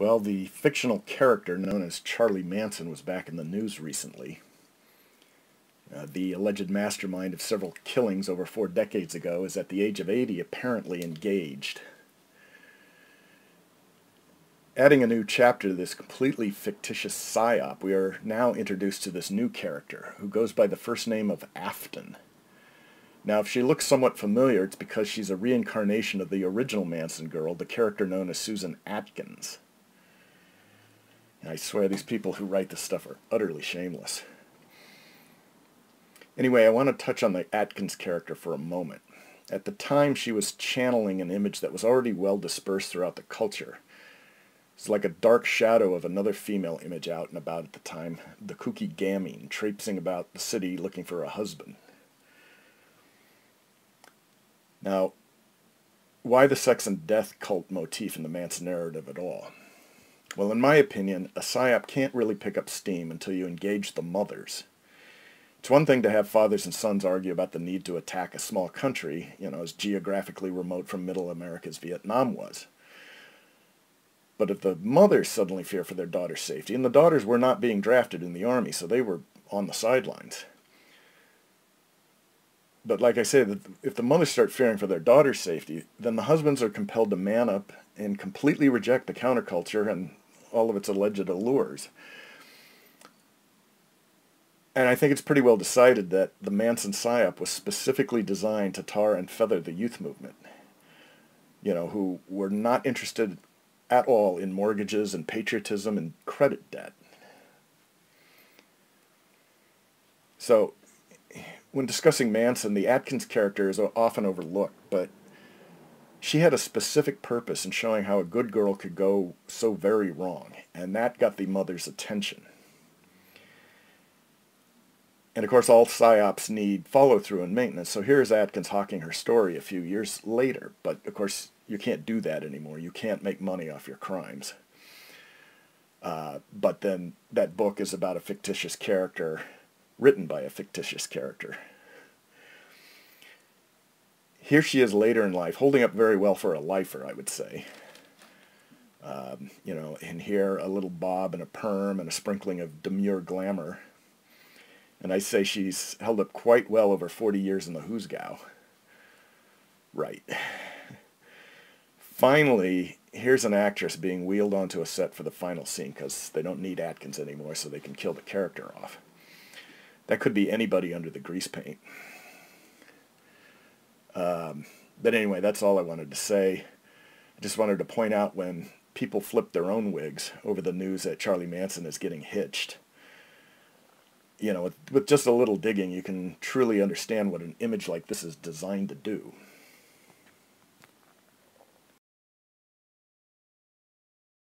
Well, the fictional character known as Charlie Manson was back in the news recently. The alleged mastermind of several killings over 4 decades ago is at the age of 80 apparently engaged. Adding a new chapter to this completely fictitious psyop, we are now introduced to this new character, who goes by the first name of Afton. Now, if she looks somewhat familiar, it's because she's a reincarnation of the original Manson girl, the character known as Susan Atkins. And I swear these people who write this stuff are utterly shameless. Anyway, I want to touch on the Atkins character for a moment. At the time, she was channeling an image that was already well dispersed throughout the culture. It's like a dark shadow of another female image out and about at the time, the kooky gamine, traipsing about the city looking for a husband. Now, why the sex and death cult motif in the Manson narrative at all? Well, in my opinion, a psyop can't really pick up steam until you engage the mothers. It's one thing to have fathers and sons argue about the need to attack a small country, as geographically remote from Middle America as Vietnam was. But if the mothers suddenly fear for their daughter's safety, and the daughters were not being drafted in the army, so they were on the sidelines. But like I say, if the mothers start fearing for their daughter's safety, then the husbands are compelled to man up and completely reject the counterculture and all of its alleged allures. And I think it's pretty well decided that the Manson psyop was specifically designed to tar and feather the youth movement, who were not interested at all in mortgages and patriotism and credit debt. So, when discussing Manson, the Atkins character is often overlooked, but she had a specific purpose in showing how a good girl could go so very wrong, and that got the mother's attention. And of course, all psyops need follow-through and maintenance, so here's Atkins hawking her story a few years later, but of course, you can't do that anymore. You can't make money off your crimes. But then that book is about a fictitious character, written by a fictitious character. Here she is later in life, holding up very well for a lifer, I would say. In here, a little bob and a perm and a sprinkling of demure glamour. And I say she's held up quite well over 40 years in the hoosgow. Right. Finally, here's an actress being wheeled onto a set for the final scene because they don't need Atkins anymore, so they can kill the character off. That could be anybody under the grease paint. But anyway, that's all I wanted to say. I just wanted to point out when people flip their own wigs over the news that Charlie Manson is getting hitched. With just a little digging, you can truly understand what an image like this is designed to do.